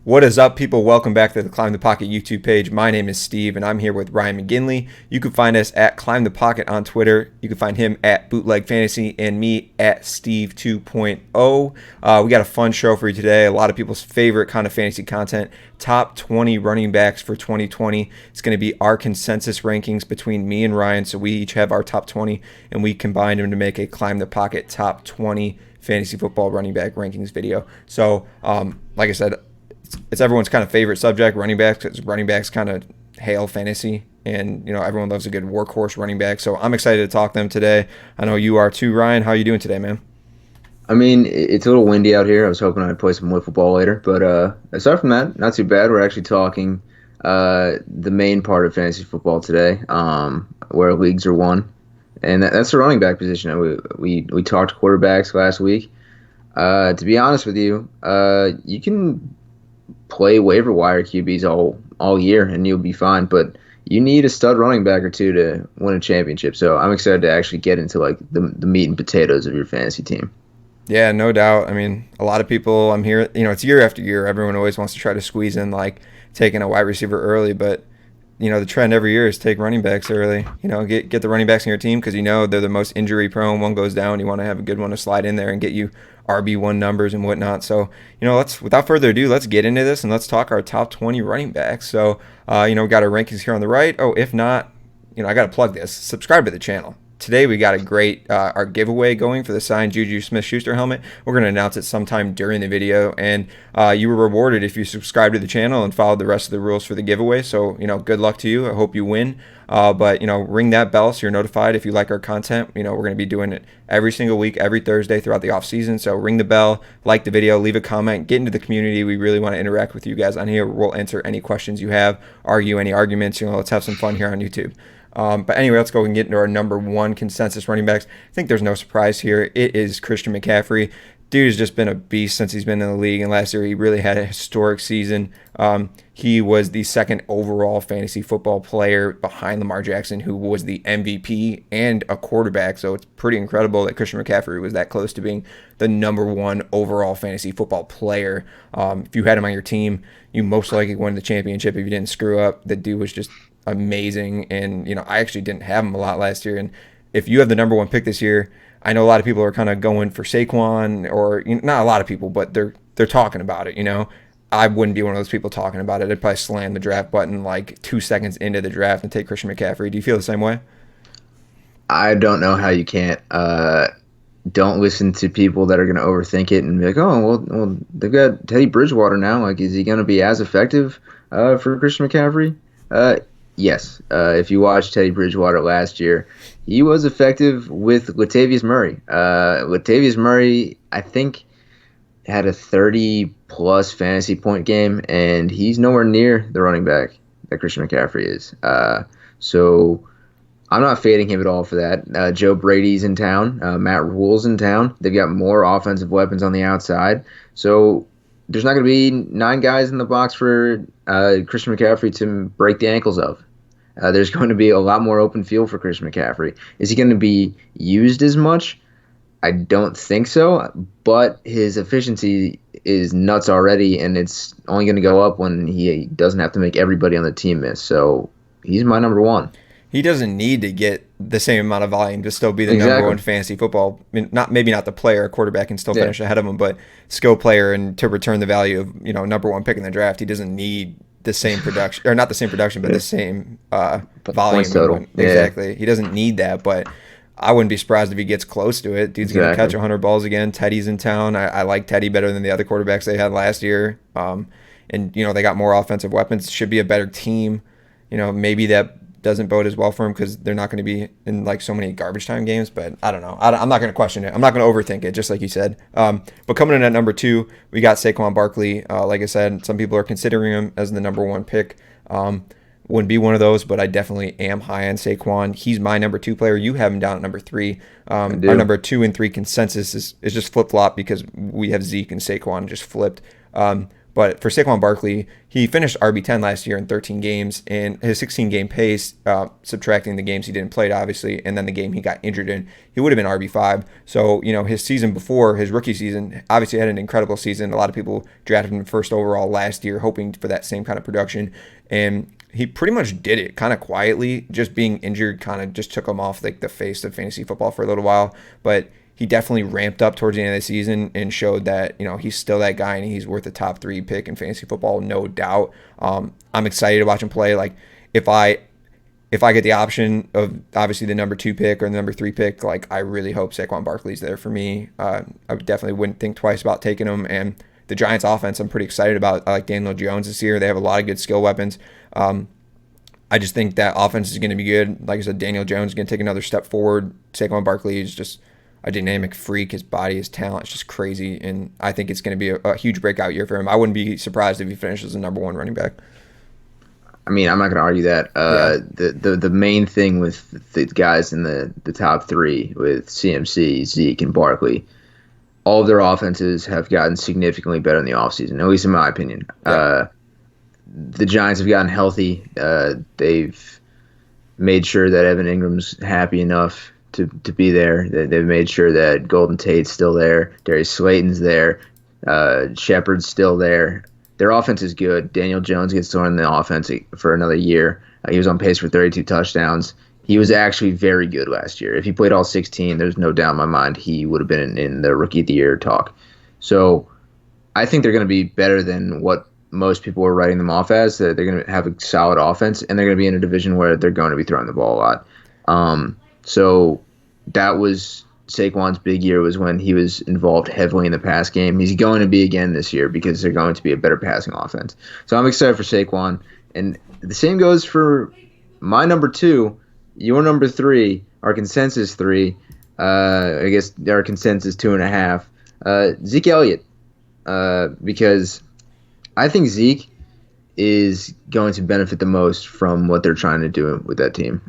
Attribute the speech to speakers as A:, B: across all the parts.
A: What is up, people? Welcome back to the Climb the Pocket YouTube page. My name is Steve, and I'm here with Ryan McGinley. You can find us at Climb the Pocket on Twitter. You can find him at Bootleg Fantasy and me at Steve 2.0. We got a fun show for you today. A lot of people's favorite kind of fantasy content. Top 20 running backs for 2020. It's going to be our consensus rankings between me and Ryan. So we each have our top 20, and we combined them to make a Climb the Pocket top 20 fantasy football running back rankings video. So, like I said, it's everyone's kind of favorite subject, running backs, because running backs kind of hail fantasy, and everyone loves a good workhorse running back. So I'm excited to talk to them today. I know you are too, Ryan. How are you doing today, man?
B: I mean, it's a little windy out here. I was hoping I'd play some wiffle ball later, but aside from that, not too bad. We're actually talking the main part of fantasy football today, where leagues are won, and that's the running back position. We talked quarterbacks last week. To be honest with you, you can play waiver wire QBs all year and you'll be fine, but you need a stud running back or two to win a championship. So I'm excited to actually get into like the meat and potatoes of your fantasy team.
A: Yeah, no doubt. I mean, a lot of people, I'm here, it's year after year. Everyone always wants to try to squeeze in like taking a wide receiver early, but the trend every year is take running backs early. Get the running backs in your team because they're the most injury prone. One goes down, you want to have a good one to slide in there and get you RB1 numbers and whatnot. So, without further ado, let's get into this and let's talk our top 20 running backs. So, we got our rankings here on the right. Oh, if not, I got to plug this. Subscribe to the channel. Today we got a great our giveaway going for the signed Juju Smith-Schuster helmet. We're going to announce it sometime during the video, and you were rewarded if you subscribed to the channel and followed the rest of the rules for the giveaway. So, good luck to you. I hope you win. But ring that bell so you're notified if you like our content. We're going to be doing it every single week, every Thursday throughout the off season. So ring the bell, like the video, leave a comment, get into the community. We really want to interact with you guys on here. We'll answer any questions you have, argue any arguments. Let's have some fun here on YouTube. But anyway, let's go and get into our number one consensus running backs. I think there's no surprise here. It is Christian McCaffrey. Dude has just been a beast since he's been in the league, and last year he really had a historic season. He was the second overall fantasy football player behind Lamar Jackson, who was the MVP and a quarterback. So it's pretty incredible that Christian McCaffrey was that close to being the number one overall fantasy football player. If you had him on your team, you most likely won the championship if you didn't screw up. The dude was just amazing, and I actually didn't have him a lot last year. And if you have the number one pick this year, I know a lot of people are kind of going for Saquon, or not a lot of people, but they're talking about it. I wouldn't be one of those people talking about it. I'd probably slam the draft button like 2 seconds into the draft and take Christian McCaffrey. Do you feel the same way?
B: I don't know how you can't. Don't listen to people that are going to overthink it and be like, oh, well, they've got Teddy Bridgewater now. Like, is he going to be as effective for Christian McCaffrey? Yes. If you watched Teddy Bridgewater last year, he was effective with Latavius Murray. Latavius Murray, I think, had a 30-plus fantasy point game, and he's nowhere near the running back that Christian McCaffrey is. So I'm not fading him at all for that. Joe Brady's in town. Matt Rule's in town. They've got more offensive weapons on the outside. So there's not going to be 9 guys in the box for Christian McCaffrey to break the ankles of. There's going to be a lot more open field for Christian McCaffrey. Is he going to be used as much? I don't think so, but his efficiency is nuts already, and it's only going to go up when he doesn't have to make everybody on the team miss. So he's my number one.
A: He doesn't need to get the same amount of volume to still be the number one fantasy football. I mean, maybe not the player, a quarterback can still finish ahead of him, but skill player, and to return the value of number one pick in the draft, he doesn't need the same production, or not the same production, but the same volume.
B: Total.
A: Exactly. He doesn't need that, but I wouldn't be surprised if he gets close to it. Dude's going to catch 100 balls again. Teddy's in town. I like Teddy better than the other quarterbacks they had last year. And they got more offensive weapons. Should be a better team. Maybe that doesn't bode as well for him because they're not going to be in like so many garbage time games, but I don't know. I'm not going to question it. I'm not going to overthink it, just like you said. But coming in at number 2, we got Saquon Barkley. Like I said, some people are considering him as the number 1 pick. Wouldn't be one of those, but I definitely am high on Saquon. He's my number 2 player. You have him down at number 3. Our number 2 and 3 consensus is just flip-flop because we have Zeke and Saquon just flipped. But for Saquon Barkley, he finished RB10 last year in 13 games, and his 16-game pace, subtracting the games he didn't play, obviously, and then the game he got injured in, he would have been RB5. So, his season before, his rookie season, obviously had an incredible season. A lot of people drafted him first overall last year, hoping for that same kind of production. And he pretty much did it kind of quietly. Just being injured kind of just took him off like the face of fantasy football for a little while. But he definitely ramped up towards the end of the season and showed that, he's still that guy and he's worth a top 3 pick in fantasy football, no doubt. I'm excited to watch him play. Like if I get the option of obviously the number 2 pick or the number 3 pick, like I really hope Saquon Barkley's there for me. I definitely wouldn't think twice about taking him. And the Giants offense, I'm pretty excited about. I like Daniel Jones this year. They have a lot of good skill weapons. I just think that offense is going to be good. Like I said, Daniel Jones is going to take another step forward. Saquon Barkley is just a dynamic freak. His body, his talent is just crazy. And I think it's going to be a huge breakout year for him. I wouldn't be surprised if he finishes the number 1 running back.
B: I mean, I'm not going to argue that. The main thing with the guys in the top 3 with CMC, Zeke, and Barkley, all of their offenses have gotten significantly better in the offseason, at least in my opinion. Yeah. The Giants have gotten healthy. They've made sure that Evan Ingram's happy enough to be there. They've made sure that Golden Tate's still there. Darius Slayton's there. Shepard's still there. Their offense is good. Daniel Jones gets thrown in the offense for another year. He was on pace for 32 touchdowns. He was actually very good last year. If he played all 16, there's no doubt in my mind he would have been in the Rookie of the Year talk. So I think they're going to be better than what most people are writing them off as. They're going to have a solid offense, and they're going to be in a division where they're going to be throwing the ball a lot. So that was Saquon's big year, was when he was involved heavily in the pass game. He's going to be again this year because they're going to be a better passing offense. So I'm excited for Saquon. And the same goes for my number 2, your number 3, our consensus 3. I guess our consensus 2.5. Zeke Elliott. Because I think Zeke is going to benefit the most from what they're trying to do with that team.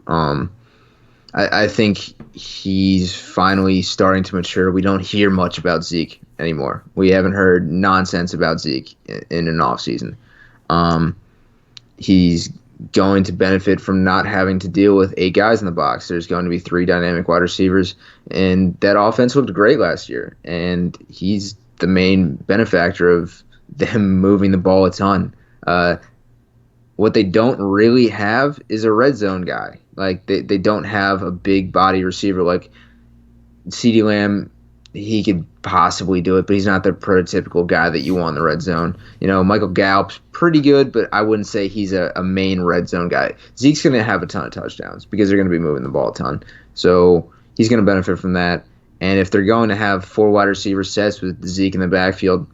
B: I think he's finally starting to mature. We don't hear much about Zeke anymore. We haven't heard nonsense about Zeke in an offseason. He's going to benefit from not having to deal with 8 guys in the box. There's going to be 3 dynamic wide receivers, and that offense looked great last year. And he's the main benefactor of them moving the ball a ton. What they don't really have is a red zone guy. Like they don't have a big body receiver like CeeDee Lamb. He could possibly do it, but he's not the prototypical guy that you want in the red zone. Michael Gallup's pretty good, but I wouldn't say he's a main red zone guy. Zeke's going to have a ton of touchdowns because they're going to be moving the ball a ton. So he's going to benefit from that. And if they're going to have 4 wide receiver sets with Zeke in the backfield,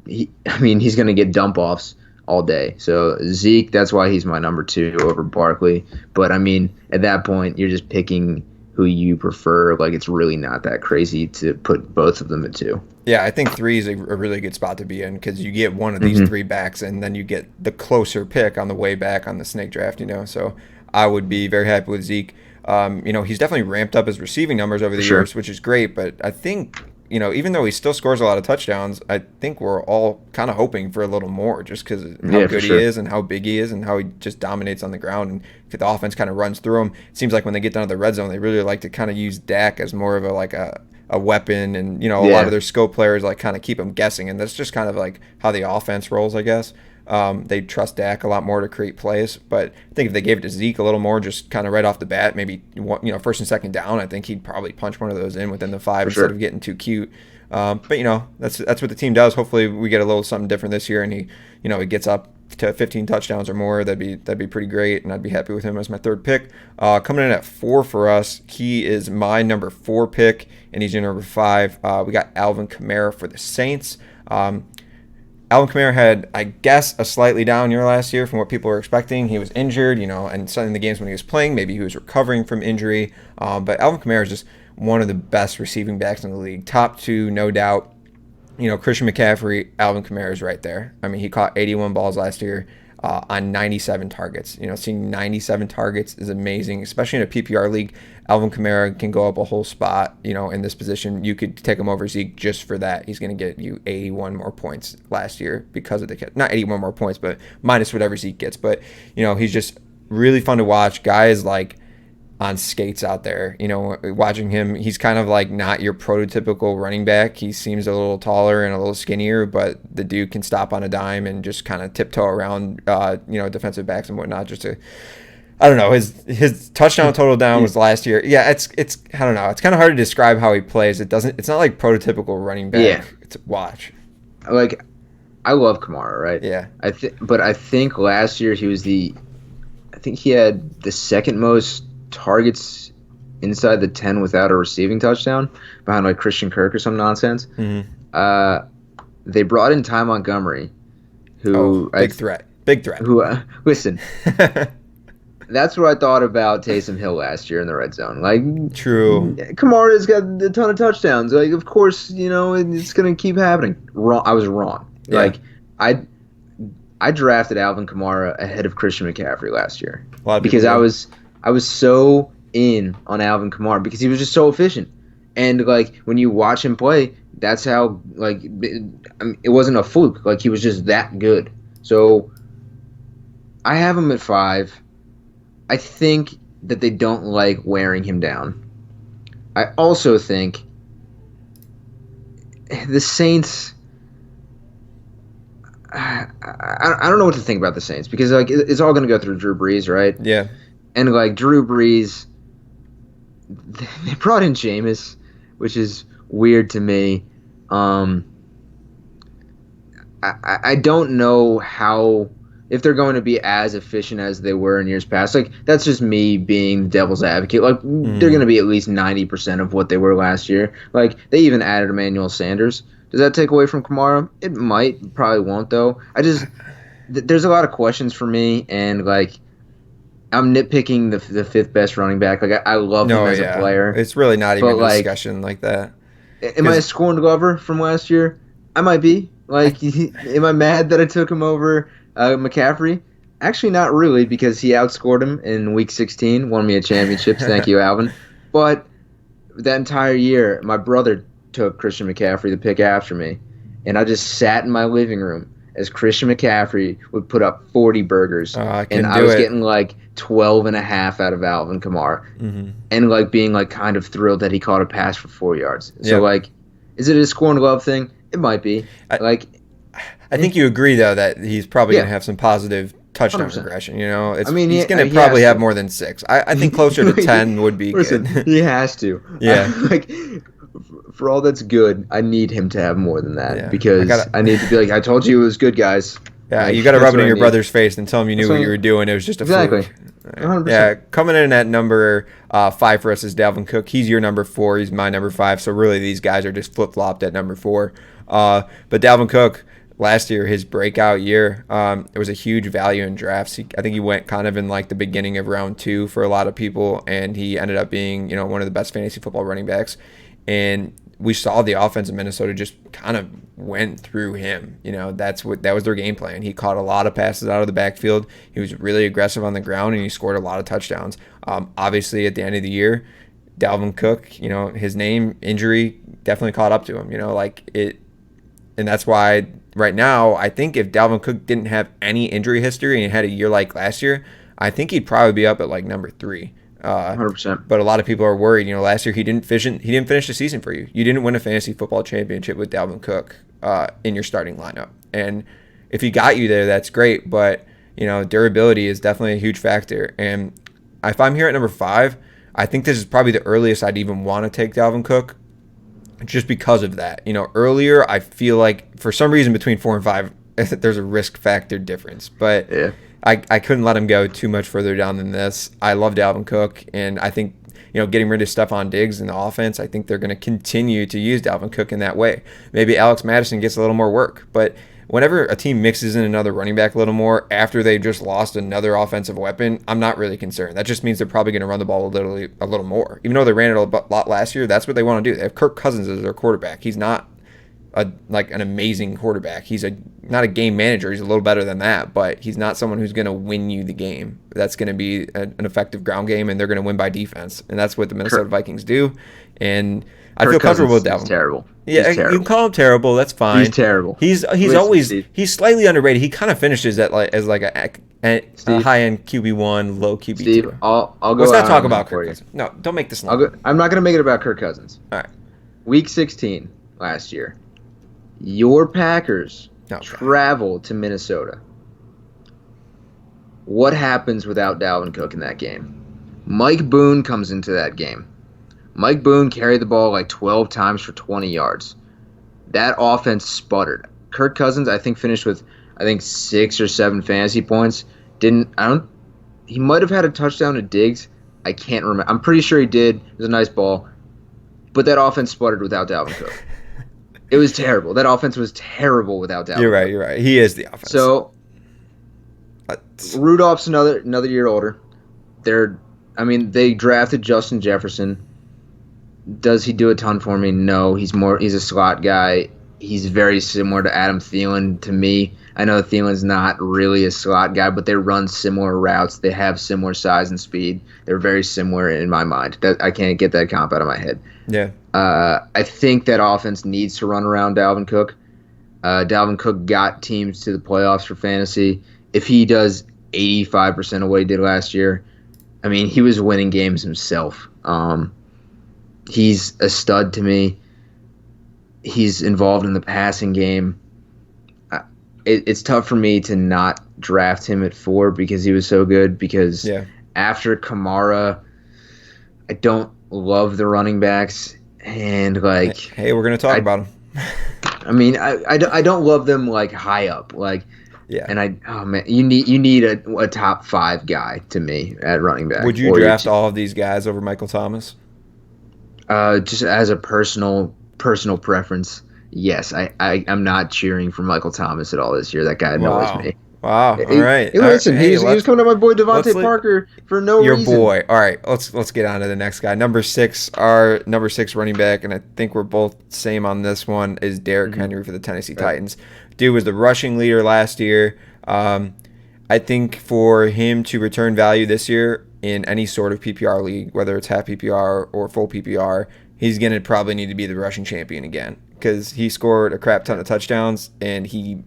B: he's going to get dump-offs all day. So Zeke, that's why he's my number 2 over Barkley. But, at that point, you're just picking who you prefer. Like, it's really not that crazy to put both of them at 2.
A: Yeah, I think 3 is a really good spot to be in because you get one of these 3 backs and then you get the closer pick on the way back on the snake draft, So I would be very happy with Zeke. He's definitely ramped up his receiving numbers over the years, which is great. But I think, even though he still scores a lot of touchdowns, I think we're all kind of hoping for a little more just because how good he is and how big he is and how he just dominates on the ground and the offense kind of runs through him. It seems like when they get down to the red zone, they really like to kind of use Dak as more of a weapon, and a lot of their skill players like kind of keep them guessing, and that's just kind of like how the offense rolls, I guess. They trust Dak a lot more to create plays, but I think if they gave it to Zeke a little more, just kind of right off the bat, maybe first and second down, I think he'd probably punch one of those in within the 5 instead of getting too cute. But that's what the team does. Hopefully, we get a little something different this year, and he gets up to 15 touchdowns or more. That'd be pretty great, and I'd be happy with him as my 3rd pick. Coming in at 4 for us, he is my number 4 pick, and he's your number 5. We got Alvin Kamara for the Saints. Alvin Kamara had, I guess, a slightly down year last year from what people were expecting. He was injured, and some in the games when he was playing, maybe he was recovering from injury. But Alvin Kamara is just one of the best receiving backs in the league. Top 2, no doubt. Christian McCaffrey, Alvin Kamara is right there. He caught 81 balls last year. on 97 targets. Seeing 97 targets is amazing, especially in a PPR league. Alvin Kamara can go up a whole spot, in this position. You could take him over Zeke just for that. He's going to get you 81 more points last year because of the catch. Not 81 more points, but minus whatever Zeke gets. But, he's just really fun to watch. Guy is like on skates out there, watching him. He's kind of like not your prototypical running back. He seems a little taller and a little skinnier, but the dude can stop on a dime and just kind of tiptoe around, defensive backs and whatnot. I don't know. His touchdown total down was last year. Yeah, it's I don't know. It's kind of hard to describe how he plays. It's not like prototypical running back to watch.
B: Like, I love Kamara, right?
A: Yeah.
B: But I think last year I think he had the second most targets inside the 10 without a receiving touchdown, behind like Christian Kirk or some nonsense.
A: Mm-hmm.
B: They brought in Ty Montgomery, who
A: big threat.
B: Who listen. That's what I thought about Taysom Hill last year in the red zone. Like,
A: true.
B: Kamara's got a ton of touchdowns. Like, of course, it's gonna keep happening. Wrong. I was wrong.
A: Yeah.
B: Like, I drafted Alvin Kamara ahead of Christian McCaffrey last year because I was so in on Alvin Kamara because he was just so efficient. And like when you watch him play, that's how it wasn't a fluke. Like, he was just that good. So I have him at 5. I think that they don't like wearing him down. I also think the Saints. I don't know what to think about the Saints because like it's all going to go through Drew Brees, right?
A: Yeah. And
B: like Drew Brees, they brought in Jameis, which is weird to me. I don't know if they're going to be as efficient as they were in years past. Like, that's just me being the devil's advocate. Like, they're going to be at least 90% of what they were last year. Like, they even added Emmanuel Sanders. Does that take away from Kamara? It might. Probably won't, though. There's a lot of questions for me, and, like, I'm nitpicking the fifth best running back. Like, I love him as a player.
A: It's really not even a discussion like that.
B: Am I a scorned Glover from last year? I might be. Like, am I mad that I took him over McCaffrey? Actually, not really, because he outscored him in Week 16, won me a championship. Thank you, Alvin. But that entire year, my brother took Christian McCaffrey, the pick after me, and I just sat in my living room as Christian McCaffrey would put up 40 burgers, and I was getting like 12 and a half out of Alvin Kamara, and like being like kind of thrilled that he caught a pass for 4 yards. So like, is it a score and glove thing? It might be.
A: I think you agree though that he's probably going to have some positive touchdown 100%. Regression. He's going to probably have more than 6. I think closer to 10 would be good.
B: He has to.
A: Yeah.
B: For all that's good, I need him to have more than that because I need to be like, I told you it was good, guys.
A: Yeah, like, you got to rub it in your brother's face and tell him you knew what you were doing. It was just a fluke.
B: 100%.
A: Yeah, coming in at number 5 for us is Dalvin Cook. He's your number 4. He's my number 5. So really, these guys are just flip-flopped at number 4. But Dalvin Cook, last year, his breakout year, it was a huge value in drafts. I think he went kind of in like the beginning of round 2 for a lot of people, and he ended up being one of the best fantasy football running backs. And we saw the offense in Minnesota just kind of went through him. That was their game plan. He caught a lot of passes out of the backfield. He was really aggressive on the ground, and he scored a lot of touchdowns. Obviously, at the end of the year, Dalvin Cook, his injury definitely caught up to him. And that's why right now, I think if Dalvin Cook didn't have any injury history and had a year like last year, I think he'd probably be up at like number 3.
B: 100%.
A: But a lot of people are worried. Last year he didn't finish the season for you. You didn't win a fantasy football championship with Dalvin Cook in your starting lineup. And if he got you there, that's great. But durability is definitely a huge factor. And if I'm here at number 5, I think this is probably the earliest I'd even want to take Dalvin Cook, just because of that. Earlier I feel like for some reason between 4 and 5, there's a risk factor difference. But yeah. I couldn't let him go too much further down than this. I love Dalvin Cook, and I think getting rid of Stephon Diggs in the offense, I think they're going to continue to use Dalvin Cook in that way. Maybe Alex Madison gets a little more work, but whenever a team mixes in another running back a little more after they just lost another offensive weapon, I'm not really concerned. That just means they're probably going to run the ball a little more. Even though they ran it a lot last year, that's what they want to do. They have Kirk Cousins as their quarterback. He's not an amazing quarterback. He's not a game manager. He's a little better than that, but he's not someone who's going to win you the game. That's going to be an effective ground game, and they're going to win by defense. And that's what the Minnesota Vikings do. And I feel comfortable with that one.
B: Terrible.
A: Yeah, you can call him terrible. That's fine.
B: He's terrible.
A: He's slightly underrated. He kind of finishes as a high end QB1, low QB2.
B: Steve, I'll go.
A: Let's not talk about Kirk Cousins. No, don't make this long.
B: I'm not going to make it about Kirk Cousins.
A: All right.
B: Week 16 last year, your Packers travel to Minnesota. What happens without Dalvin Cook in that game? Mike Boone comes into that game. Mike Boone carried the ball like 12 times for 20 yards. That offense sputtered. Kirk Cousins, I think, finished with 6 or 7 fantasy points. He might have had a touchdown to Diggs. I can't remember. I'm pretty sure he did. It was a nice ball. But that offense sputtered without Dalvin Cook. It was terrible. That offense was terrible without Dalvin Cook.
A: You're right. He is the offense.
B: So Rudolph's another year older. They drafted Justin Jefferson. Does he do a ton for me? No. He's a slot guy. He's very similar to Adam Thielen to me. I know Thielen's not really a slot guy, but they run similar routes. They have similar size and speed. They're very similar in my mind. I can't get that comp out of my head.
A: Yeah.
B: I think that offense needs to run around Dalvin Cook. Dalvin Cook got teams to the playoffs for fantasy. If he does 85% of what he did last year, he was winning games himself. He's a stud to me. He's involved in the passing game. It's tough for me to not draft him at 4 because he was so good. Because after Kamara, I don't love the running backs, and
A: hey, we're gonna talk about them.
B: I don't love them high up, and you need a top 5 guy to me at running back.
A: Would you draft all of these guys over Michael Thomas?
B: Just as a personal preference, yes. I'm not cheering for Michael Thomas at all this year. That guy annoys me.
A: Wow. All right.
B: He was coming to my boy Devontae Parker for no reason.
A: Your boy. All right. Let's get on to the next guy. Number 6, our number 6 running back, and I think we're both same on this one, is Derrick Henry for the Tennessee Titans. Dude was the rushing leader last year. I think for him to return value this year in any sort of PPR league, whether it's half PPR or full PPR, he's going to probably need to be the rushing champion again because he scored a crap ton of touchdowns, and he's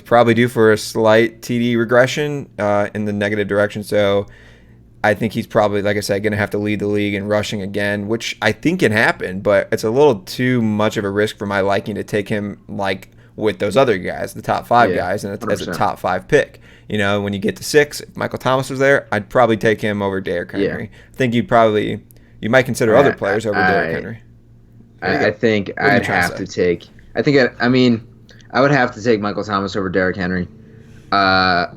A: probably due for a slight TD regression in the negative direction. So I think he's probably, like I said, going to have to lead the league in rushing again, which I think can happen, but it's a little too much of a risk for my liking to take him with those other guys, the top 5 guys, and as a top 5 pick. When you get to 6, if Michael Thomas was there, I'd probably take him over Derrick Henry. Yeah. I think you might consider other players over Derrick Henry.
B: I think I'd have to take. I would have to take Michael Thomas over Derrick Henry, but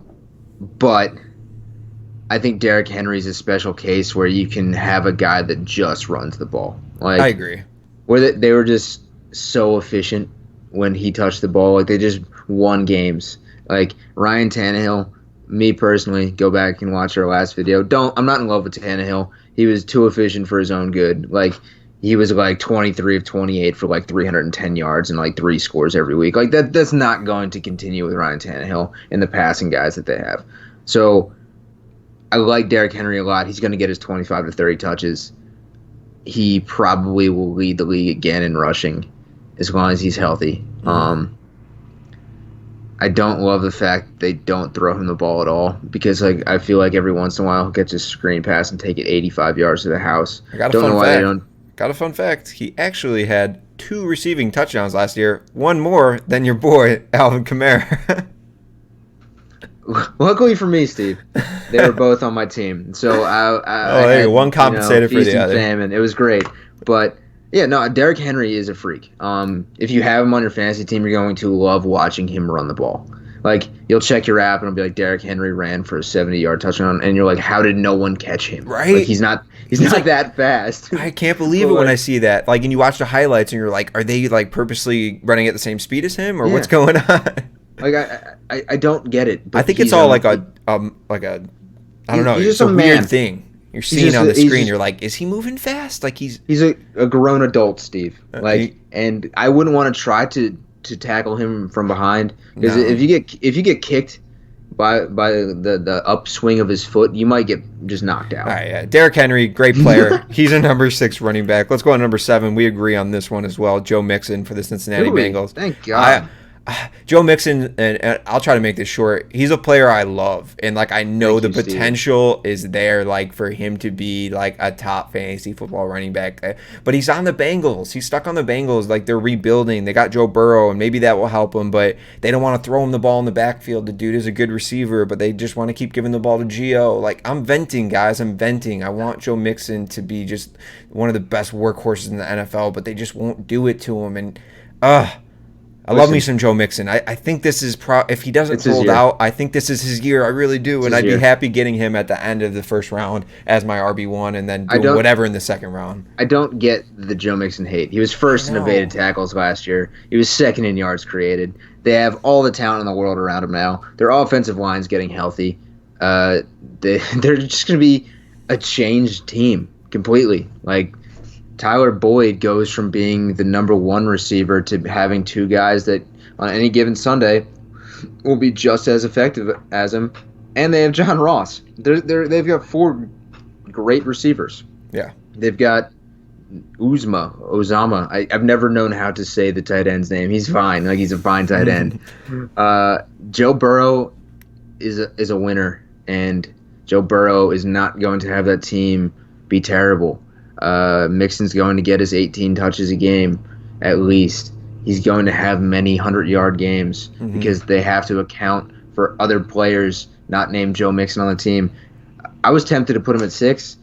B: I think Derrick Henry's a special case where you can have a guy that just runs the ball.
A: I agree.
B: Where they were just so efficient when he touched the ball. They just won games. Ryan Tannehill, me personally, go back and watch our last video. I'm not in love with Tannehill. He was too efficient for his own good. He was 23 of 28 for 310 yards and 3 scores every week. That's not going to continue with Ryan Tannehill and the passing guys that they have. So I like Derrick Henry a lot. He's going to get his 25 to 30 touches. He probably will lead the league again in rushing as long as he's healthy. I don't love the fact they don't throw him the ball at all because I feel like every once in a while he'll get a screen pass and take it 85 yards to the house.
A: Got a fun fact. He actually had 2 receiving touchdowns last year, one more than your boy Alvin Kamara.
B: Luckily for me, Steve, they were both on my team, so I had,
A: one compensated for the other.
B: Famine. It was great, but yeah, no, Derrick Henry is a freak. If you have him on your fantasy team, you're going to love watching him run the ball. You'll check your app and it'll be Derrick Henry ran for a 70-yard touchdown, and you're how did no one catch him?
A: Right?
B: He's not that fast.
A: I can't believe it when I see that. And you watch the highlights and you're are they purposely running at the same speed as him, or what's going on?
B: I don't get it.
A: I think it's all I don't know. It's a weird thing. You're seeing on the screen. You're like, is he moving fast? Like he's
B: a grown adult, Steve. And I wouldn't want to try to tackle him from behind because if you get kicked by the upswing of his foot, you might get just knocked out.
A: All right, yeah. Derrick Henry, great player. He's a number 6 running back. Let's go on number 7. We agree on this one as well. Joe Mixon for the Cincinnati Bengals.
B: Thank God.
A: Joe Mixon, and I'll try to make this short. He's a player I love, and like I know the potential is there, like for him to be like a top fantasy football running back. But he's on the Bengals. He's stuck on the Bengals. Like they're rebuilding. They got Joe Burrow, and maybe that will help him. But they don't want to throw him the ball in the backfield. The dude is a good receiver, but they just want to keep giving the ball to Gio. Like I'm venting, guys. I'm venting. I want Joe Mixon to be just one of the best workhorses in the NFL, but they just won't do it to him. And I love me some Joe Mixon. I think this is if he doesn't hold out, I think this is his year. I really do, and I'd be happy getting him at the end of the first round as my RB1, and then doing whatever in the second round.
B: I don't get the Joe Mixon hate. He was first in evaded tackles last year. He was second in yards created. They have all the talent in the world around him now. Their offensive line's getting healthy. They're just going to be a changed team completely. Like Tyler Boyd goes from being the number 1 receiver to having 2 guys that on any given Sunday will be just as effective as him. And they have John Ross. They've got 4 great receivers.
A: Yeah.
B: They've got Uzama. I've never known how to say the tight end's name. He's fine. Like he's a fine tight end. Joe Burrow is a winner, and Joe Burrow is not going to have that team be terrible. Mixon's going to get his 18 touches a game at least. He's going to have many 100-yard games because they have to account for other players not named Joe Mixon on the team. I was tempted to put him at 6.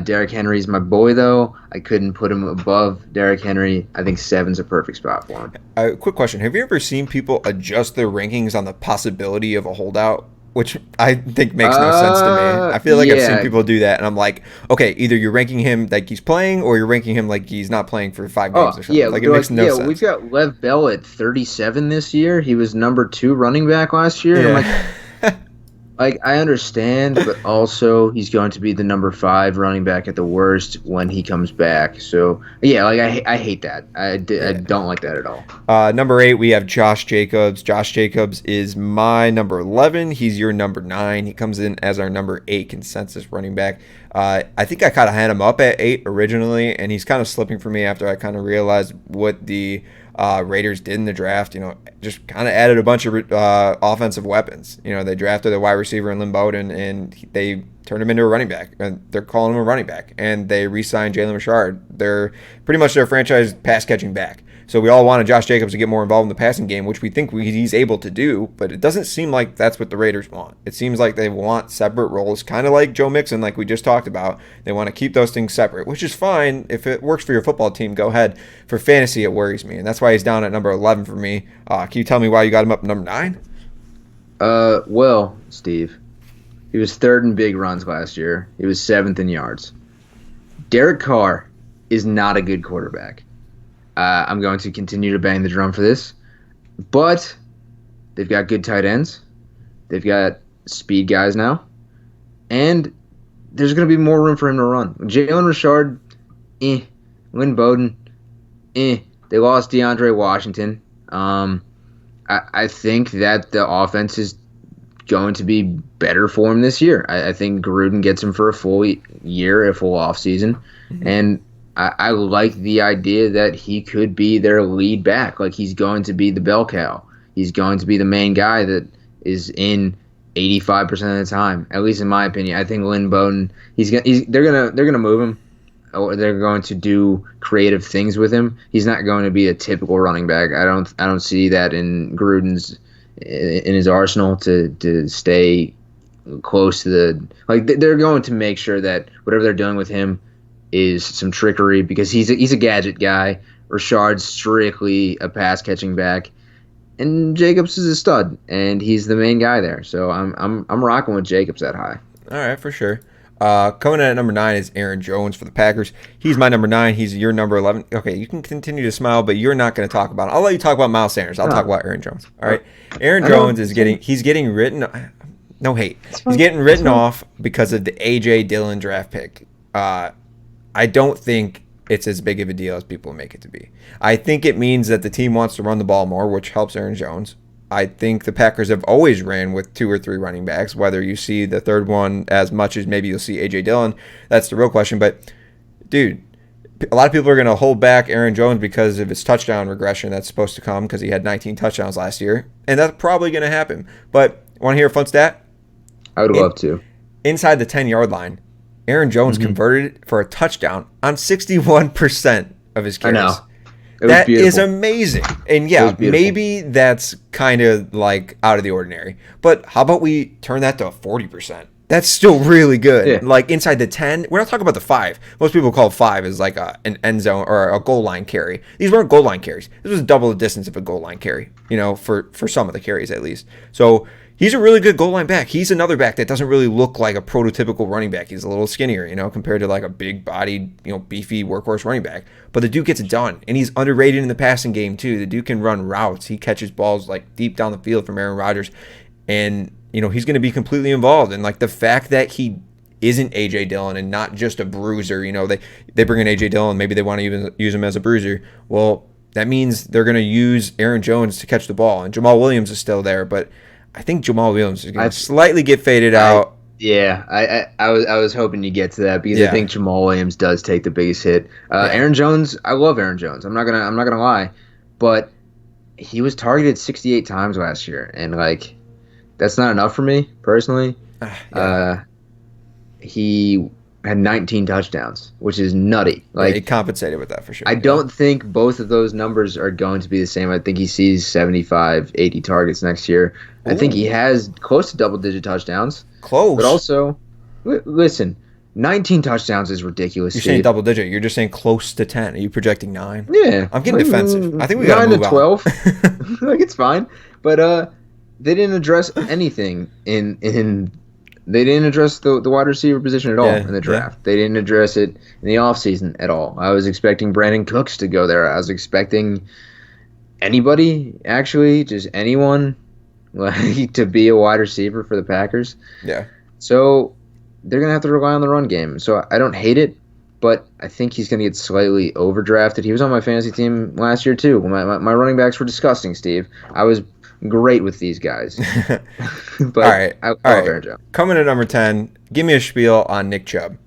B: Derrick Henry's my boy, though. I couldn't put him above Derrick Henry. I think 7's a perfect spot for him.
A: Quick question. Have you ever seen people adjust their rankings on the possibility of a holdout? Which I think makes no sense to me. I feel like I've seen people do that, and I'm like, okay, either you're ranking him like he's playing, or you're ranking him like he's not playing for 5 games or something.
B: Yeah,
A: like it makes no sense.
B: We've got Lev Bell at 37 this year. He was number 2 running back last year.
A: Yeah.
B: And I'm like, I understand, but also he's going to be the number 5 running back at the worst when he comes back. So yeah, like I hate that. I don't like that at all.
A: Number 8, we have Josh Jacobs. Josh Jacobs is my number 11. He's your number 9. He comes in as our number 8 consensus running back. I think I kind of had him up at 8 originally, and he's kind of slipping for me after I kind of realized what the Raiders did in the draft. Just kind of added a bunch of offensive weapons. They drafted a wide receiver in Lynn Bowden, and they turned him into a running back. And they're calling him a running back. And they re-signed Jalen Richard. They're pretty much their franchise pass-catching back. So we all wanted Josh Jacobs to get more involved in the passing game, which we think he's able to do, but it doesn't seem like that's what the Raiders want. It seems like they want separate roles, kind of like Joe Mixon, like we just talked about. They want to keep those things separate, which is fine. If it works for your football team, go ahead. For fantasy, it worries me, and that's why he's down at number 11 for me. Can you tell me why you got him up number 9?
B: Well, Steve, he was 3rd in big runs last year. He was 7th in yards. Derek Carr is not a good quarterback. I'm going to continue to bang the drum for this. But they've got good tight ends. They've got speed guys now. And there's going to be more room for him to run. Jalen Richard, Lynn Bowden, They lost DeAndre Washington. I think that the offense is going to be better for him this year. I think Gruden gets him for a full year, a full offseason. Mm-hmm. And I like the idea that he could be their lead back. Like, he's going to be the bell cow. He's going to be the main guy that is in 85% of the time, at least in my opinion. I think Lynn Bowden, they're gonna move him, or they're going to do creative things with him. He's not going to be a typical running back. I don't see that in Gruden's in his arsenal to stay close to the, like, they're going to make sure that whatever they're doing with him is some trickery, because he's a gadget guy. Richard's strictly a pass catching back, and Jacobs is a stud, and he's the main guy there. So I'm rocking with Jacobs that high.
A: All right, for sure. Coming in at number 9 is Aaron Jones for the Packers. He's my number 9. He's your number 11. Okay, you can continue to smile, but you're not going to talk about it. I'll let you talk about Myles Sanders. I'll talk about Aaron Jones. All right. Aaron Jones is getting written. No hate.
B: It's
A: He's
B: fine.
A: getting written
B: It's fine.
A: off because of the A.J. Dillon draft pick. I don't think it's as big of a deal as people make it to be. I think it means that the team wants to run the ball more, which helps Aaron Jones. I think the Packers have always ran with 2 or 3 running backs, whether you see the third one as much as maybe you'll see A.J. Dillon. That's the real question. But, dude, a lot of people are going to hold back Aaron Jones because of his touchdown regression that's supposed to come because he had 19 touchdowns last year. And that's probably going to happen. But want to hear a fun stat?
B: I would love to.
A: Inside the 10-yard line, Aaron Jones converted for a touchdown on 61% of his carries.
B: I know. It was
A: That
B: beautiful.
A: is amazing. And yeah, maybe that's kind of like out of the ordinary. But how about we turn that to 40%? That's still really good.
B: Yeah.
A: Like inside the 10, we're not talking about the 5. Most people call 5 as like an end zone or a goal line carry. These weren't goal line carries. This was double the distance of a goal line carry, for some of the carries at least. So he's a really good goal line back. He's another back that doesn't really look like a prototypical running back. He's a little skinnier, compared to like a big-bodied, beefy workhorse running back. But the dude gets it done, and he's underrated in the passing game too. The dude can run routes. He catches balls like deep down the field from Aaron Rodgers, and he's going to be completely involved. And like the fact that he isn't A.J. Dillon and not just a bruiser, they bring in A.J. Dillon, maybe they want to even use him as a bruiser. Well, that means they're going to use Aaron Jones to catch the ball, and Jamal Williams is still there, but I think Jamal Williams is going to slightly get faded out.
B: Yeah, I was hoping you get to that because I think Jamal Williams does take the biggest hit. Aaron Jones, I love Aaron Jones. I'm not gonna lie, but he was targeted 68 times last year, and like that's not enough for me personally. He had 19 touchdowns, which is nutty. Like
A: he compensated with that for sure.
B: I don't think both of those numbers are going to be the same. I think he sees 75, 80 targets next year. Ooh. I think he has close to double-digit touchdowns.
A: Close.
B: But also, listen, 19 touchdowns is ridiculous.
A: You're saying double-digit. You're just saying close to 10. Are you projecting 9?
B: Yeah.
A: I'm getting defensive. I think we got to move
B: 9 to 12. Like, it's fine. But they didn't address anything in they didn't address the wide receiver position at all in the draft. Yeah. They didn't address it in the offseason at all. I was expecting Brandon Cooks to go there. I was expecting anybody, actually, just anyone, like, to be a wide receiver for the Packers.
A: Yeah.
B: So they're going to have to rely on the run game. So I don't hate it, but I think he's going to get slightly overdrafted. He was on my fantasy team last year, too. My running backs were disgusting, Steve. I was great with these guys. But
A: all right.
B: I love Aaron Jones.
A: Coming to number 10, give me a spiel on Nick Chubb.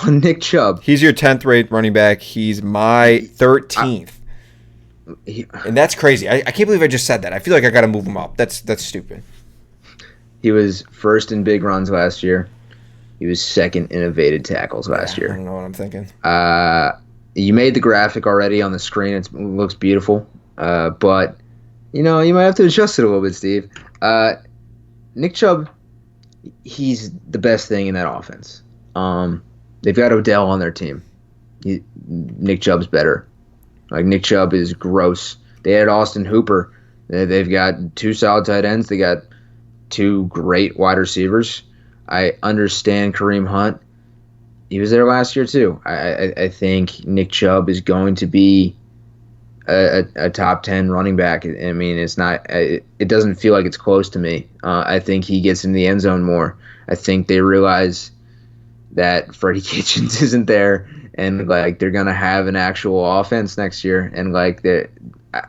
B: On Nick Chubb.
A: He's your 10th rate running back. He's my 13th. And that's crazy. I can't believe I just said that. I feel like I got to move him up. That's stupid.
B: He was first in big runs last year. He was second in evaded tackles last year.
A: I don't know what I'm thinking.
B: You made the graphic already on the screen. It looks beautiful. But you might have to adjust it a little bit, Steve. Nick Chubb, he's the best thing in that offense. They've got Odell on their team. Nick Chubb's better. Like, Nick Chubb is gross. They had Austin Hooper. They've got 2 solid tight ends. They got 2 great wide receivers. I understand Kareem Hunt. He was there last year, too. I think Nick Chubb is going to be a top 10 running back. I mean, it's not. It doesn't feel like it's close to me. I think he gets in the end zone more. I think they realize that Freddie Kitchens isn't there, and like they're gonna have an actual offense next year. And like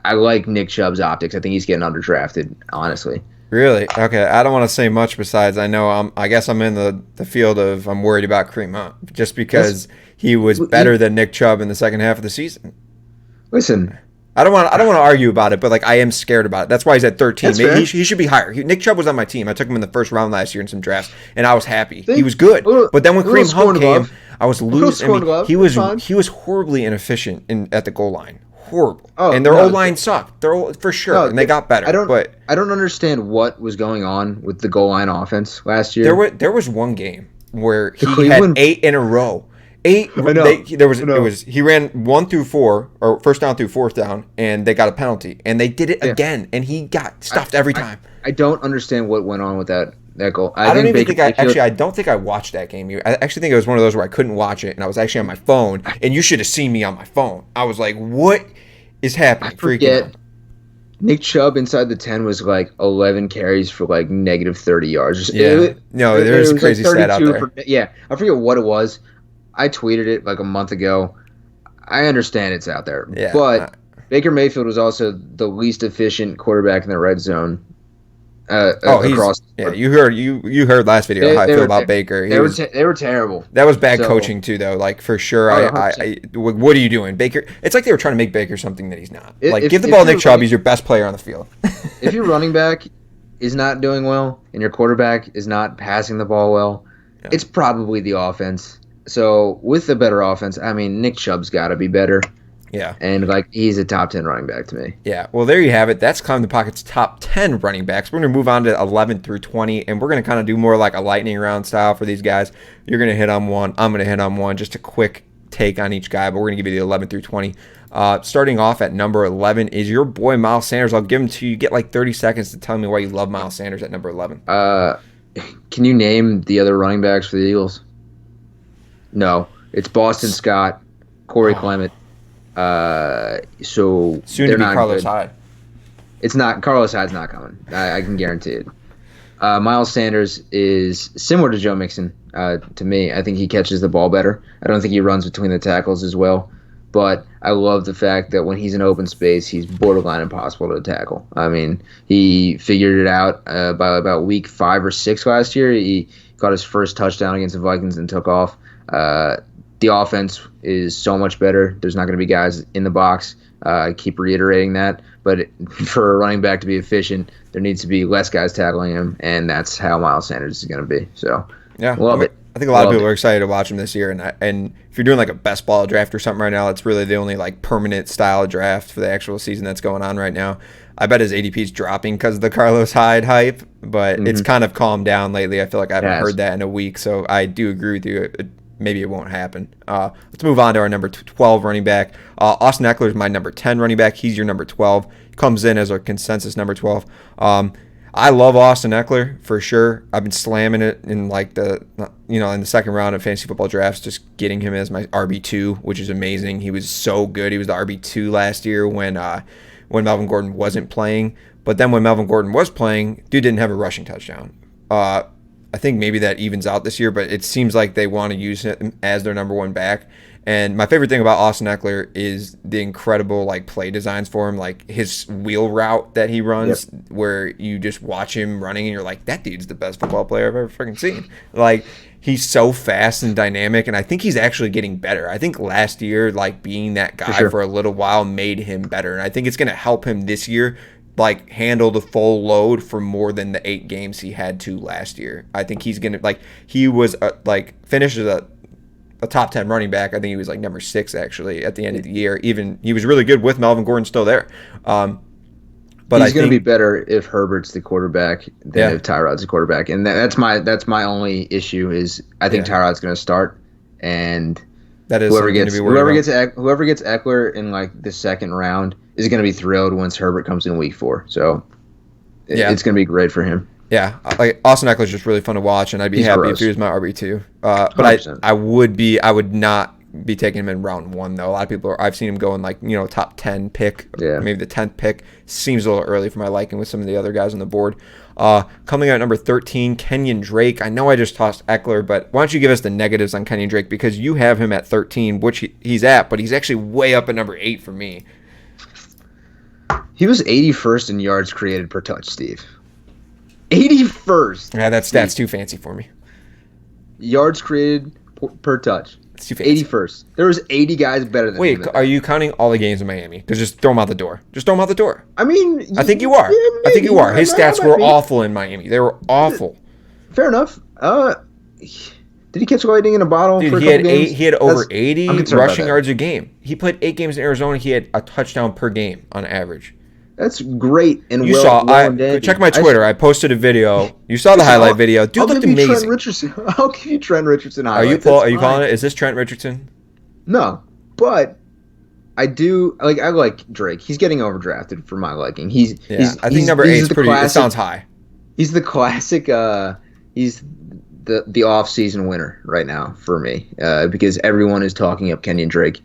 B: I like Nick Chubb's optics. I think he's getting underdrafted, honestly.
A: Really? Okay. I don't want to say much besides I guess I'm in the field of I'm worried about Kareem Hunt just because he was better than Nick Chubb in the second half of the season.
B: Listen.
A: I don't want to argue about it, but like I am scared about it. That's why he's at 13. Maybe he should be higher. Nick Chubb was on my team. I took him in the first round last year in some drafts, and I was happy. He was good. But then when Kareem Hunt came, I was losing. I mean, he was horribly inefficient at the goal line. Horrible. And their O-line sucked. For sure, and they got better.
B: I don't understand what was going on with the goal line offense last year.
A: There was one game where he had 8 in a row. 8. He ran 1 through 4 or first down through fourth down, and they got a penalty, and they did it again, and he got stuffed every time.
B: I don't understand what went on with that goal.
A: I don't think I watched that game. I actually think it was one of those where I couldn't watch it, and I was actually on my phone, and you should have seen me on my phone. I was like, "What is happening?"
B: Nick Chubb inside the 10 was like 11 carries for like negative 30 yards.
A: Yeah. No, there's a crazy stat out there.
B: Yeah, I forget what it was. I tweeted it like a month ago. I understand it's out there,
A: Yeah.
B: but Baker Mayfield was also the least efficient quarterback in the red zone. Across.
A: Yeah, you heard last video how I feel about Baker.
B: They were terrible.
A: That was bad coaching too, though. Like for sure. What are you doing, Baker? It's like they were trying to make Baker something that he's not. Give the ball to Nick Chubb. He's your best player on the field.
B: If your running back is not doing well and your quarterback is not passing the ball well, it's probably the offense. So with the better offense, I mean, Nick Chubb's got to be better.
A: Yeah.
B: And he's a top 10 running back to me.
A: Yeah. Well, there you have it. That's Climb the Pocket's top 10 running backs. We're going to move on to 11 through 20, and we're going to kind of do more like a lightning round style for these guys. You're going to hit on one. I'm going to hit on one. Just a quick take on each guy, but we're going to give you the 11 through 20. Starting off at number 11 is your boy Myles Sanders. I'll give him to you. You get like 30 seconds to tell me why you love Myles Sanders at number 11.
B: Can you name the other running backs for the Eagles? No. It's Boston Scott, Corey Clement. So
A: soon to be Carlos Hyde.
B: It's not. Carlos Hyde's not coming. I can guarantee it. Myles Sanders is similar to Joe Mixon to me. I think he catches the ball better. I don't think he runs between the tackles as well. But I love the fact that when he's in open space, he's borderline impossible to tackle. I mean, he figured it out by about week 5 or 6 last year. He got his first touchdown against the Vikings and took off. The offense is so much better. There's not going to be guys in the box. I keep reiterating that. But for a running back to be efficient, there needs to be less guys tackling him, and that's how Myles Sanders is going to be. So,
A: yeah,
B: love it.
A: I think a lot of people are excited to watch him this year. And if you're doing like a best ball draft or something right now, it's really the only like permanent style draft for the actual season that's going on right now. I bet his ADP is dropping because of the Carlos Hyde hype, but it's kind of calmed down lately. I feel like I haven't heard that in a week, so I do agree with you. Maybe it won't happen. Let's move on to our number 12 running back. Austin Ekeler is my number 10 running back. He's your number 12. Comes in as our consensus number 12. I love Austin Ekeler for sure. I've been slamming it in like in the second round of fantasy football drafts, just getting him as my RB2, which is amazing. He was so good. He was the RB2 last year when Melvin Gordon wasn't playing. But then when Melvin Gordon was playing, dude didn't have a rushing touchdown. I think maybe that evens out this year, but it seems like they want to use him as their number one back. And my favorite thing about Austin Ekeler is the incredible like play designs for him, like his wheel route that he runs, where you just watch him running and you're like, that dude's the best football player I've ever freaking seen. Like he's so fast and dynamic, and I think he's actually getting better. I think last year, like being that guy for a little while made him better, and I think it's going to help him this year. Like handle the full load for more than the 8 games he had to last year. I think he's gonna he was finished as a top 10 running back. I think he was like number 6 actually at the end of the year. Even he was really good with Melvin Gordon still there. But
B: he's going to be better if Herbert's the quarterback than if Tyrod's the quarterback, and that's my only issue is I think Tyrod's going to start, and
A: that is
B: whoever gets Ekeler in like the second round is going to be thrilled once Herbert comes in week 4. So it's going to be great for him.
A: Yeah, like Austin Ekeler is just really fun to watch, and I'd be happy if he was my RB2. But I would not be taking him in round 1 though. A lot of people I've seen him go in like top 10 pick, maybe the 10th pick. Seems a little early for my liking with some of the other guys on the board. Coming out at number 13, Kenyan Drake. I know I just tossed Ekeler, but why don't you give us the negatives on Kenyan Drake, because you have him at 13, which he's at, but he's actually way up at number 8 for me.
B: He was 81st in yards created per touch, Steve. 81st.
A: Yeah, that stat's too fancy for me.
B: Yards created per touch.
A: It's too fancy.
B: 81st. There was 80 guys better than him.
A: Wait, are you counting all the games in Miami? Because just throw him out the door. Just throw him out the door.
B: I mean,
A: I think you are.
B: Yeah,
A: I think you are. His stats were awful in Miami. They were awful.
B: Fair enough. Did he catch lightning in a bottle?
A: Dude,
B: for a
A: he had
B: games?
A: He had over 80 rushing yards a game. He played 8 games in Arizona. He had a touchdown per game on average.
B: That's great and
A: you saw. Check my Twitter. I posted a video. You saw the highlight video. Dude looked amazing.
B: Trent Richardson. I'll give you Trent Richardson highlights.
A: Are you calling it? Is this Trent Richardson?
B: No, but I do like. I like Drake. He's getting overdrafted for my liking. I think number 8 is pretty. It sounds high. He's the classic. He's the off-season winner right now for me because everyone is talking up Kenyan Drake.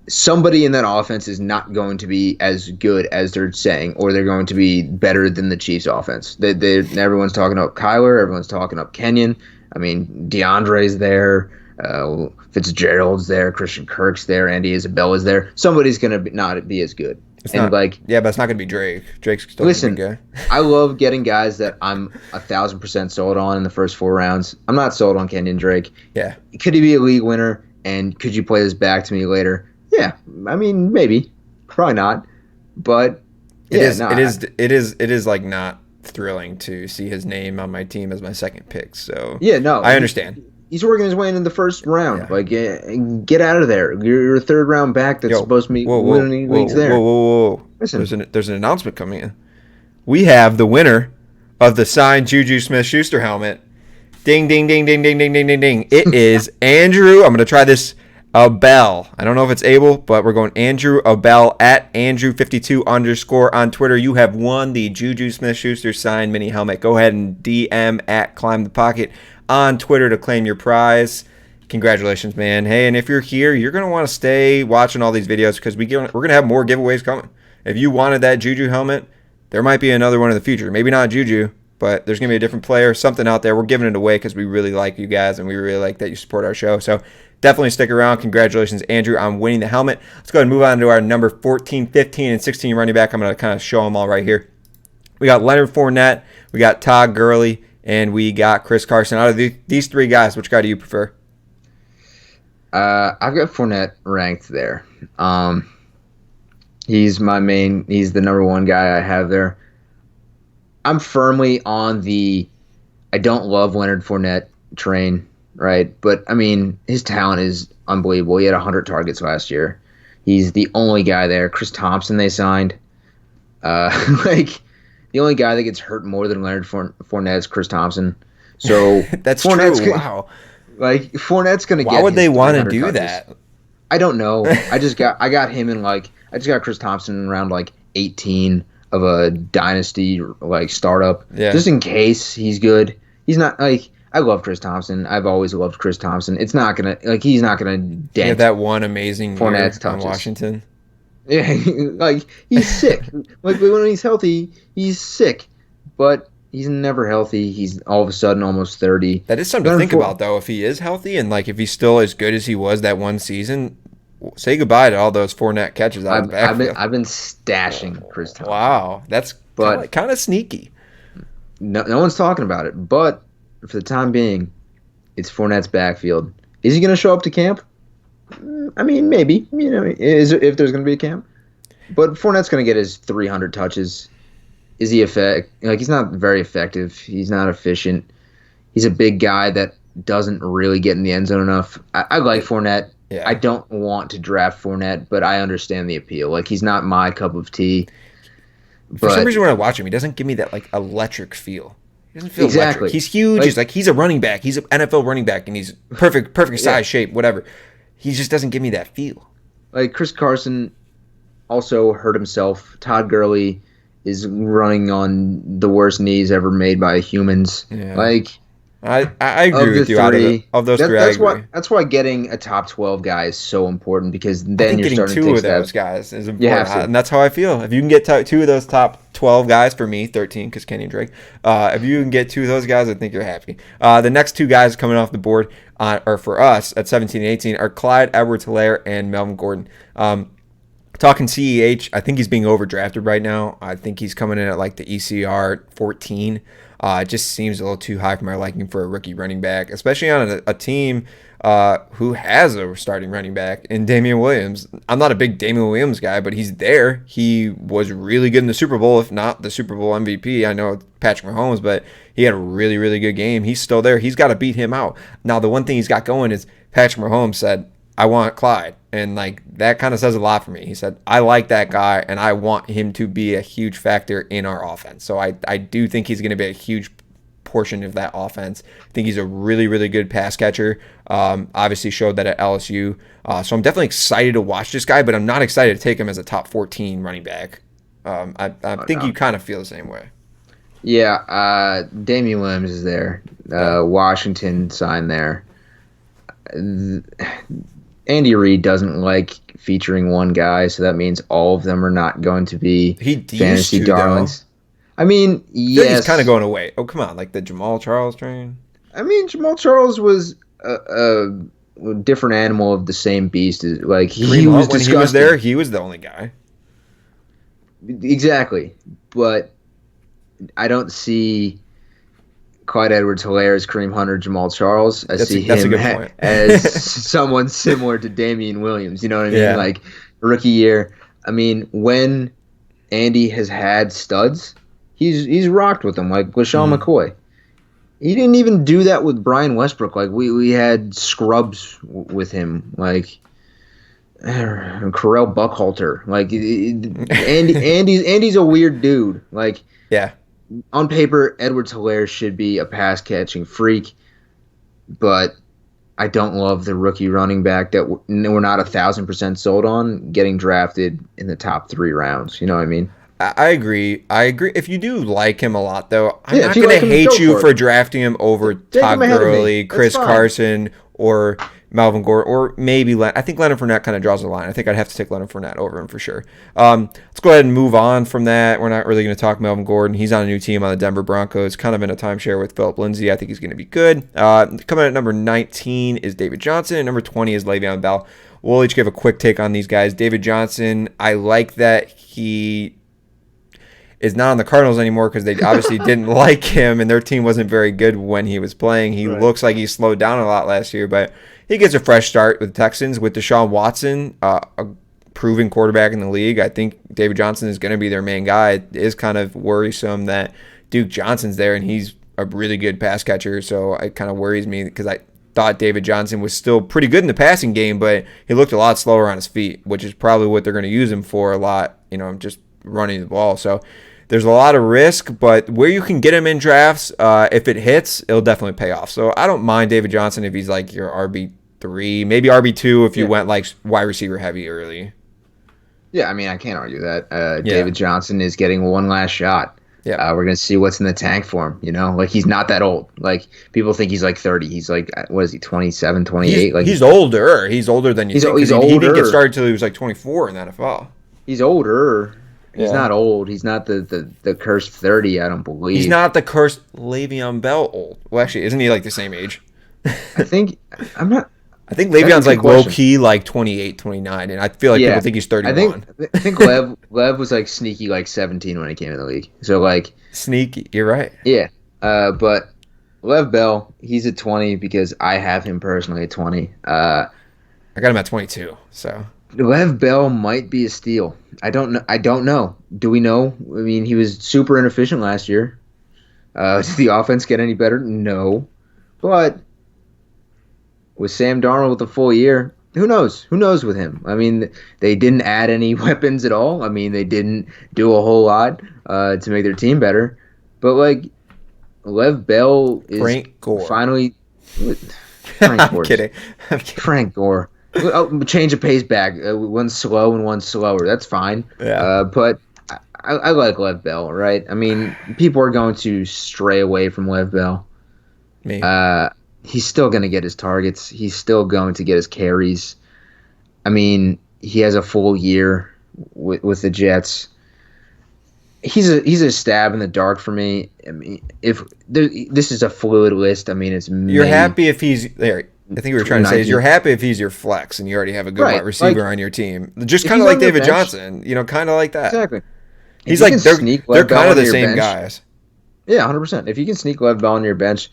B: somebody in that offense is not going to be as good as they're saying, or they're going to be better than the Chiefs offense. Everyone's talking up Kyler, everyone's talking up Kenyan. I mean, DeAndre's there, Fitzgerald's there, Christian Kirk's there, Andy Isabella's there. Somebody's going to not be as good.
A: It's
B: and
A: not, yeah, but it's not going to be Drake. Drake's still
B: listen,
A: a good guy.
B: I love getting guys that I'm 1,000% sold on in the first 4 rounds. I'm not sold on Kenyan Drake.
A: Yeah.
B: Could he be a league winner? And could you play this back to me later? Yeah, I mean, maybe, probably not, but yeah,
A: it is like not thrilling to see his name on my team as my second pick. So
B: yeah, no,
A: I understand.
B: He's working his way into the first round.
A: Yeah.
B: Like, get out of there. You're a third round back that's supposed to be winning leagues there.
A: Whoa. Listen. There's an announcement coming in. We have the winner of the signed Juju Smith-Schuster helmet. Ding, ding, ding, ding, ding, ding, ding, ding, ding. It is Andrew. I'm going to try this. Abel. I don't know if it's Abel, but we're going Andrew Abel at Andrew52_ on Twitter. You have won the Juju Smith-Schuster signed mini helmet. Go ahead and DM at Climb the Pocket on Twitter to claim your prize. Congratulations, man. Hey, and if you're here, you're going to want to stay watching all these videos because we're going to have more giveaways coming. If you wanted that Juju helmet, there might be another one in the future. Maybe not Juju, but there's going to be a different player, something out there. We're giving it away because we really like you guys and we really like that you support our show. So definitely stick around. Congratulations, Andrew, on winning the helmet. Let's go ahead and move on to our number 14, 15, and 16 running back. I'm going to kind of show them all right here. We got Leonard Fournette, we got Todd Gurley, and we got Chris Carson. Out of these 3 guys, which guy do you prefer?
B: I've got Fournette ranked there. He's the number 1 guy I have there. I'm firmly on the I don't love Leonard Fournette train, right? But, I mean, his talent is unbelievable. He had 100 targets last year. He's the only guy there. Chris Thompson they signed. The only guy that gets hurt more than Leonard Fournette is Chris Thompson. So
A: that's Fournette's true. Wow.
B: Fournette's going to get.
A: Why would they want to do
B: touches.
A: that?
B: I don't know. I got him in I just got Chris Thompson in around 18 of a dynasty startup.
A: Yeah.
B: Just in case he's good. He's not I love Chris Thompson. I've always loved Chris Thompson. It's not gonna he's not gonna dent.
A: Yeah, that one amazing
B: Fournette's
A: year in
B: touches.
A: Washington.
B: Yeah, he's sick. When he's healthy, he's sick, but he's never healthy. He's all of a sudden almost 30.
A: That is something to think about, though. If he is healthy and if he's still as good as he was that one season, say goodbye to all those Fournette catches out of the backfield.
B: I've been stashing Chris Thompson.
A: Wow, that's kind of sneaky.
B: No one's talking about it, but for the time being, it's Fournette's backfield. Is he going to show up to camp? I mean, maybe. If there's going to be a camp. But Fournette's going to get his 300 touches. Is he he's not very effective. He's not efficient. He's a big guy that doesn't really get in the end zone enough. I like Fournette.
A: Yeah.
B: I don't want to draft Fournette, but I understand the appeal. He's not my cup of tea.
A: For some reason, when I watch him, he doesn't give me that electric feel. He doesn't feel electric. He's huge. He's a running back. He's an NFL running back, and he's perfect size, shape, whatever. He just doesn't give me that feel.
B: Chris Carson also hurt himself. Todd Gurley is running on the worst knees ever made by humans.
A: Yeah. I agree with you. Of those three, I agree.
B: That's why getting a top 12 guy is so important, because then you're starting to take steps.
A: Getting 2 of those guys is important, and that's how I feel. If you can get 2 of those top 12 guys, for me, 13 because Kenyan Drake. If you can get 2 of those guys, I think you're happy. The next 2 guys coming off the board, or for us at 17 and 18, are Clyde Edwards-Helaire and Melvin Gordon. Talking CEH, I think he's being overdrafted right now. I think he's coming in at the ECR 14. It just seems a little too high for my liking for a rookie running back, especially on a team who has a starting running back in Damian Williams. I'm not a big Damian Williams guy, but he's there. He was really good in the Super Bowl, if not the Super Bowl MVP. I know Patrick Mahomes, but he had a really, really good game. He's still there. He's got to beat him out. Now, the one thing he's got going is Patrick Mahomes said, I want Clyde. And that kind of says a lot for me. He said, I like that guy, and I want him to be a huge factor in our offense. So I do think he's going to be a huge portion of that offense. I think he's a really, really good pass catcher. Obviously showed that at LSU. So I'm definitely excited to watch this guy, but I'm not excited to take him as a top 14 running back. I think you kind of feel the same way.
B: Yeah, Damian Williams is there. Washington signed there. Andy Reid doesn't like featuring one guy, so that means all of them are not going to be
A: He used
B: fantasy
A: to, though.
B: darlings. I mean,
A: I feel like he's kind of
B: yes.
A: going away. Oh, come on. Like the Jamal Charles train.
B: I mean, Jamal Charles was a different animal of the same beast. Like he
A: Kareem
B: was
A: Hunt, when he was there,
B: disgusting.
A: he was the only guy.
B: Exactly, but I don't see Clyde Edwards-Helaire as Kareem Hunt or Jamal Charles. I see
A: That's a
B: him
A: good point.
B: as someone similar to Damian Williams. You know what I mean?
A: Yeah.
B: Like rookie year. I mean, when Andy has had studs, he's rocked with them. Like LaShawn
A: Mm.
B: McCoy. He didn't even do that with Brian Westbrook. Like we had scrubs with him. Like Carell Buckhalter. Like Andy's a weird dude. Like
A: Yeah.
B: on paper, Edwards-Helaire should be a pass catching freak, but I don't love the rookie running back that we're not 1,000% sold on getting drafted in the top 3 rounds. You know what I mean?
A: I agree. I agree. If you do like him a lot, though, I'm
B: Yeah, if
A: not
B: you
A: going
B: like
A: to
B: him,
A: hate
B: go
A: you
B: for
A: for
B: it.
A: drafting him over
B: Take him
A: Todd
B: ahead of me.
A: Gurley,
B: It's
A: Chris
B: fine.
A: Carson, or Melvin Gordon, or maybe I think Leonard Fournette kind of draws the line. I think I'd have to take Leonard Fournette over him for sure. Let's go ahead and move on from that. We're not really going to talk Melvin Gordon. He's on a new team on the Denver Broncos, kind of in a timeshare with Philip Lindsay. I think he's going to be good. Coming at number 19 is David Johnson, and number 20 is Le'Veon Bell. We'll each give a quick take on these guys. David Johnson, I like that he is not on the Cardinals anymore because they obviously didn't like him and their team wasn't very good when he was playing. He looks like he slowed down a lot last year, but he gets a fresh start with the Texans with Deshaun Watson, a proven quarterback in the league. I think David Johnson is going to be their main guy. It is kind of worrisome that Duke Johnson's there and he's a really good pass catcher, so it kind of worries me because I thought David Johnson was still pretty good in the passing game, but he looked a lot slower on his feet, which is probably what they're going to use him for a lot, just running the ball. So there's a lot of risk, but where you can get him in drafts, if it hits, it'll definitely pay off. So I don't mind David Johnson if he's like your RB3, maybe RB2 if you went like wide receiver heavy early.
B: Yeah, I mean, I can't argue that.
A: Yeah.
B: David Johnson is getting one last shot.
A: Yeah.
B: We're going to see what's in the tank for him. Like he's not that old. Like people think he's like 30. He's like, what is he, 27, 28? Like
A: he's older. He's older than you think.
B: he's
A: He didn't
B: older.
A: get started till he was like 24 in the NFL.
B: He's older. He's
A: Yeah.
B: not old. He's not the cursed 30, I don't believe.
A: He's not the cursed Le'Veon Bell old. Well, actually, isn't he like the same age?
B: I think I'm not.
A: I think
B: That's a
A: Le'Veon's
B: good
A: like low
B: question.
A: key like 28, 29, and I feel like people think he's 31.
B: I think Lev was like sneaky like 17 when he came in the league. So like
A: Sneaky. You're right.
B: yeah. But Lev Bell, he's at 20 because I have him personally at 20.
A: I got him at 22. So
B: Lev Bell might be a steal. I don't know. Do we know? I mean, he was super inefficient last year. Did the offense get any better? No. But with Sam Darnold with a full year, who knows? Who knows with him? I mean, they didn't add any weapons at all. I mean, they didn't do a whole lot to make their team better. But like, Lev Bell is
A: Frank Gore.
B: finally. Frank
A: I'm
B: Gore's-
A: kidding. I'm kidding.
B: Frank Gore. Change of pace back. One's slow and one's slower. That's fine.
A: Yeah.
B: But I like Lev Bell, right? I mean, people are going to stray away from Lev Bell.
A: Me.
B: He's still going to get his targets. He's still going to get his carries. I mean, he has a full year with the Jets. He's a stab in the dark for me. I mean, this is a fluid list. I mean, it's
A: You're happy if he's there. I think what you're trying to say is you're happy if he's your flex and you already have a good
B: Right,
A: wide receiver
B: like,
A: on your team. Just
B: if
A: kind of
B: he's
A: like
B: on your
A: David
B: bench-
A: Johnson, kind of like that.
B: Exactly.
A: He's
B: If you
A: like
B: can
A: they're
B: sneak
A: they're
B: Lev Bell
A: kind of
B: onto
A: the
B: your
A: same
B: bench-
A: guys.
B: Yeah, 100%. If you can sneak Lev Bell on your bench,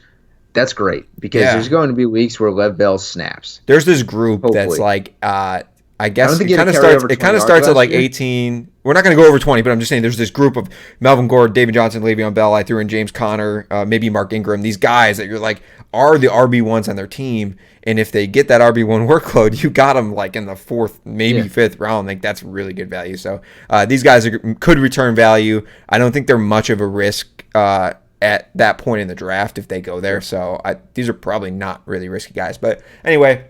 B: that's great because
A: Yeah.
B: there's going to be weeks where Lev Bell snaps.
A: There's this group that's
B: Hopefully.
A: like I
B: I
A: guess
B: don't think
A: it
B: he had
A: kind
B: a
A: of
B: carry
A: starts.
B: over
A: It
B: 20
A: kind of
B: yards
A: starts at
B: last
A: like
B: year.
A: 18. We're not going to go over 20, but I'm just saying there's this group of Melvin Gordon, David Johnson, Le'Veon Bell. I threw in James Conner, maybe Mark Ingram. These guys that you're like are the RB1s on their team, and if they get that RB1 workload, you got them like in the 4th, maybe 5th round. Like that's really good value. So these guys could return value. I don't think they're much of a risk at that point in the draft if they go there. So these are probably not really risky guys. But anyway.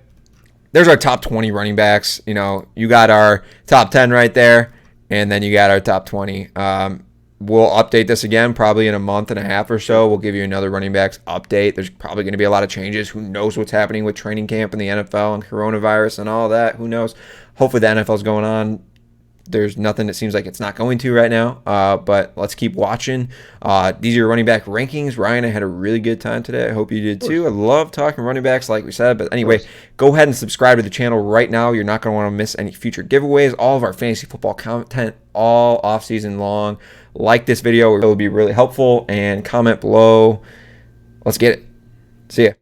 A: There's our top 20 running backs. You got our top 10 right there, and then you got our top 20. we'll update this again probably in a month and a half or so. We'll give you another running backs update. There's probably going to be a lot of changes. Who knows what's happening with training camp in the NFL and coronavirus and all that. Who knows? Hopefully the NFL's going on. There's nothing that seems like it's not going to right now, but let's keep watching. These are your running back rankings. Ryan, I had a really good time today. I hope you did too. I love talking running backs like we said. But anyway, go ahead and subscribe to the channel right now. You're not going to want to miss any future giveaways. All of our fantasy football content all off-season long. Like this video. It will be really helpful. And comment below. Let's get it. See ya.